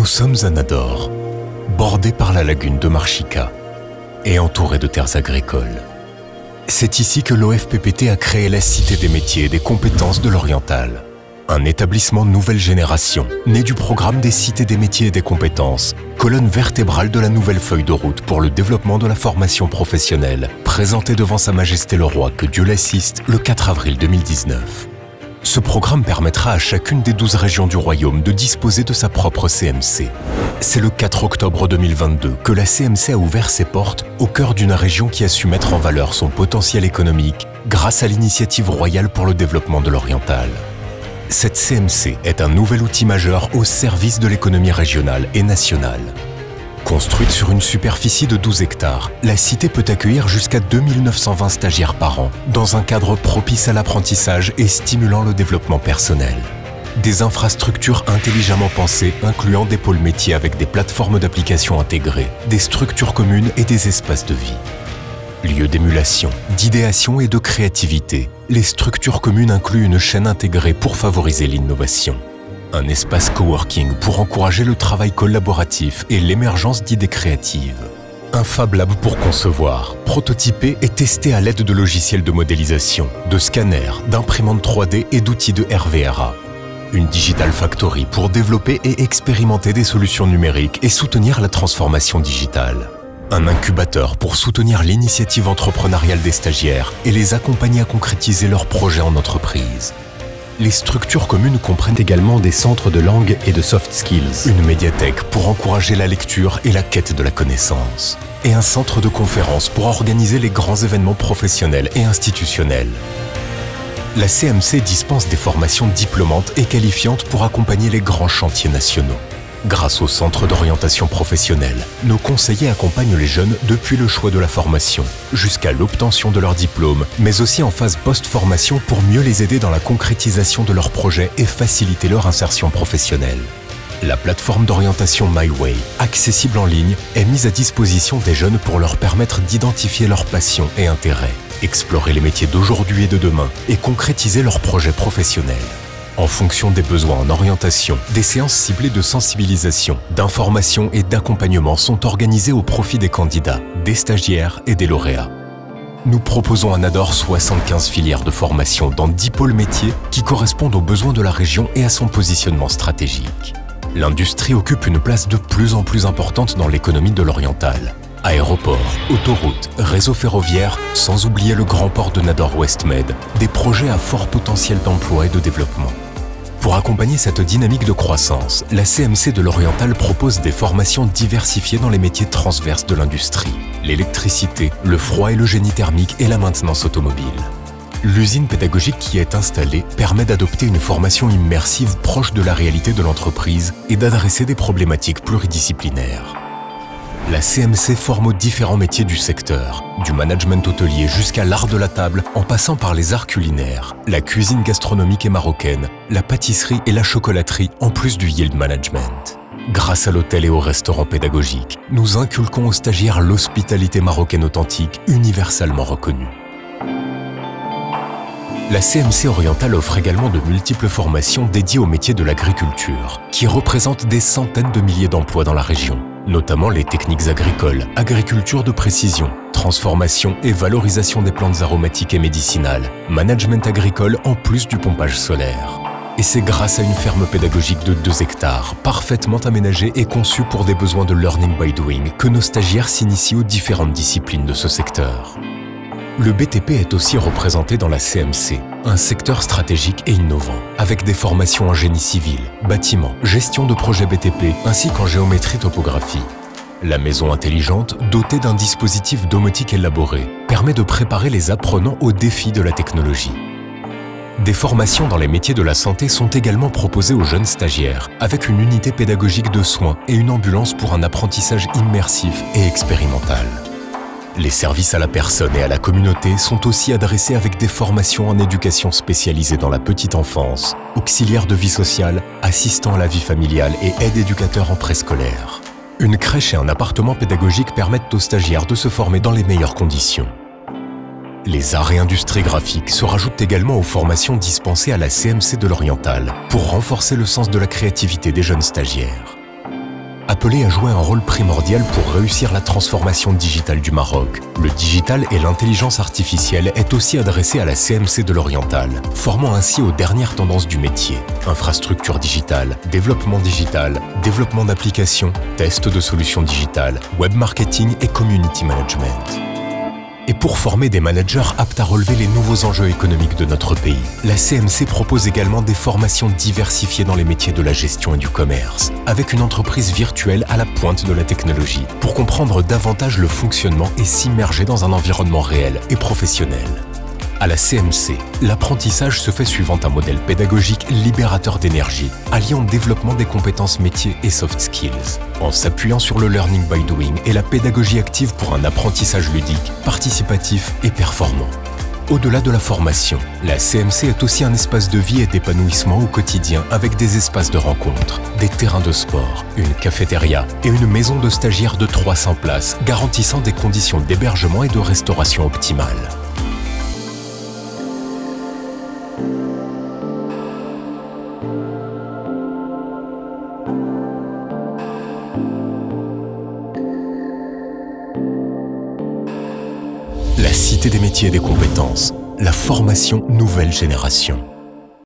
Nous sommes à Nador, bordé par la lagune de Marchica et entouré de terres agricoles. C'est ici que l'OFPPT a créé la Cité des métiers et des compétences de l'Oriental. Un établissement nouvelle génération, né du programme des Cités des métiers et des compétences, colonne vertébrale de la nouvelle feuille de route pour le développement de la formation professionnelle, présentée devant Sa Majesté le Roi, que Dieu l'assiste, le 4 avril 2019. Ce programme permettra à chacune des 12 régions du Royaume de disposer de sa propre CMC. C'est le 4 octobre 2022 que la CMC a ouvert ses portes au cœur d'une région qui a su mettre en valeur son potentiel économique grâce à l'initiative royale pour le développement de l'Oriental. Cette CMC est un nouvel outil majeur au service de l'économie régionale et nationale. Construite sur une superficie de 12 hectares, la cité peut accueillir jusqu'à 2920 stagiaires par an, dans un cadre propice à l'apprentissage et stimulant le développement personnel. Des infrastructures intelligemment pensées incluant des pôles métiers avec des plateformes d'application intégrées, des structures communes et des espaces de vie. Lieu d'émulation, d'idéation et de créativité, les structures communes incluent une chaîne intégrée pour favoriser l'innovation. Un espace coworking pour encourager le travail collaboratif et l'émergence d'idées créatives. Un Fab Lab pour concevoir, prototyper et tester à l'aide de logiciels de modélisation, de scanners, d'imprimantes 3D et d'outils de RVRA. Une Digital Factory pour développer et expérimenter des solutions numériques et soutenir la transformation digitale. Un incubateur pour soutenir l'initiative entrepreneuriale des stagiaires et les accompagner à concrétiser leurs projets en entreprise. Les structures communes comprennent également des centres de langue et de soft skills, une médiathèque pour encourager la lecture et la quête de la connaissance, et un centre de conférences pour organiser les grands événements professionnels et institutionnels. La CMC dispense des formations diplômantes et qualifiantes pour accompagner les grands chantiers nationaux. Grâce au centre d'orientation professionnelle, nos conseillers accompagnent les jeunes depuis le choix de la formation, jusqu'à l'obtention de leur diplôme, mais aussi en phase post-formation pour mieux les aider dans la concrétisation de leurs projets et faciliter leur insertion professionnelle. La plateforme d'orientation MyWay, accessible en ligne, est mise à disposition des jeunes pour leur permettre d'identifier leurs passions et intérêts, explorer les métiers d'aujourd'hui et de demain et concrétiser leurs projets professionnels. En fonction des besoins en orientation, des séances ciblées de sensibilisation, d'information et d'accompagnement sont organisées au profit des candidats, des stagiaires et des lauréats. Nous proposons à Nador 75 filières de formation dans 10 pôles métiers qui correspondent aux besoins de la région et à son positionnement stratégique. L'industrie occupe une place de plus en plus importante dans l'économie de l'Oriental. Aéroports, autoroutes, réseaux ferroviaires, sans oublier le grand port de Nador-Westmed, des projets à fort potentiel d'emploi et de développement. Pour accompagner cette dynamique de croissance, la CMC de l'Oriental propose des formations diversifiées dans les métiers transverses de l'industrie, l'électricité, le froid et le génie thermique et la maintenance automobile. L'usine pédagogique qui est installée permet d'adopter une formation immersive proche de la réalité de l'entreprise et d'adresser des problématiques pluridisciplinaires. La CMC forme aux différents métiers du secteur, du management hôtelier jusqu'à l'art de la table, en passant par les arts culinaires, la cuisine gastronomique et marocaine, la pâtisserie et la chocolaterie, en plus du yield management. Grâce à l'hôtel et au restaurant pédagogique, nous inculquons aux stagiaires l'hospitalité marocaine authentique, universellement reconnue. La CMC orientale offre également de multiples formations dédiées aux métiers de l'agriculture, qui représentent des centaines de milliers d'emplois dans la région, notamment les techniques agricoles, agriculture de précision, transformation et valorisation des plantes aromatiques et médicinales, management agricole en plus du pompage solaire. Et c'est grâce à une ferme pédagogique de 2 hectares, parfaitement aménagée et conçue pour des besoins de learning by doing, que nos stagiaires s'initient aux différentes disciplines de ce secteur. Le BTP est aussi représenté dans la CMC, un secteur stratégique et innovant, avec des formations en génie civil, bâtiment, gestion de projets BTP, ainsi qu'en géométrie-topographie. La maison intelligente, dotée d'un dispositif domotique élaboré, permet de préparer les apprenants aux défis de la technologie. Des formations dans les métiers de la santé sont également proposées aux jeunes stagiaires, avec une unité pédagogique de soins et une ambulance pour un apprentissage immersif et expérimental. Les services à la personne et à la communauté sont aussi adressés avec des formations en éducation spécialisée dans la petite enfance, auxiliaire de vie sociale, assistant à la vie familiale et aide-éducateur en préscolaire. Une crèche et un appartement pédagogique permettent aux stagiaires de se former dans les meilleures conditions. Les arts et industries graphiques se rajoutent également aux formations dispensées à la CMC de l'Oriental pour renforcer le sens de la créativité des jeunes stagiaires. appelée à jouer un rôle primordial pour réussir la transformation digitale du Maroc. Le digital et l'intelligence artificielle est aussi adressé à la CMC de l'Oriental, formant ainsi aux dernières tendances du métier. Infrastructure digitale, développement digital, développement d'applications, test de solutions digitales, web marketing et community management. Et pour former des managers aptes à relever les nouveaux enjeux économiques de notre pays, la CMC propose également des formations diversifiées dans les métiers de la gestion et du commerce, avec une entreprise virtuelle à la pointe de la technologie, pour comprendre davantage le fonctionnement et s'immerger dans un environnement réel et professionnel. À la CMC, l'apprentissage se fait suivant un modèle pédagogique libérateur d'énergie, alliant développement des compétences métiers et soft skills, en s'appuyant sur le learning by doing et la pédagogie active pour un apprentissage ludique, participatif et performant. Au-delà de la formation, la CMC est aussi un espace de vie et d'épanouissement au quotidien avec des espaces de rencontre, des terrains de sport, une cafétéria et une maison de stagiaires de 300 places garantissant des conditions d'hébergement et de restauration optimales. La Cité des métiers et des compétences, la formation nouvelle génération.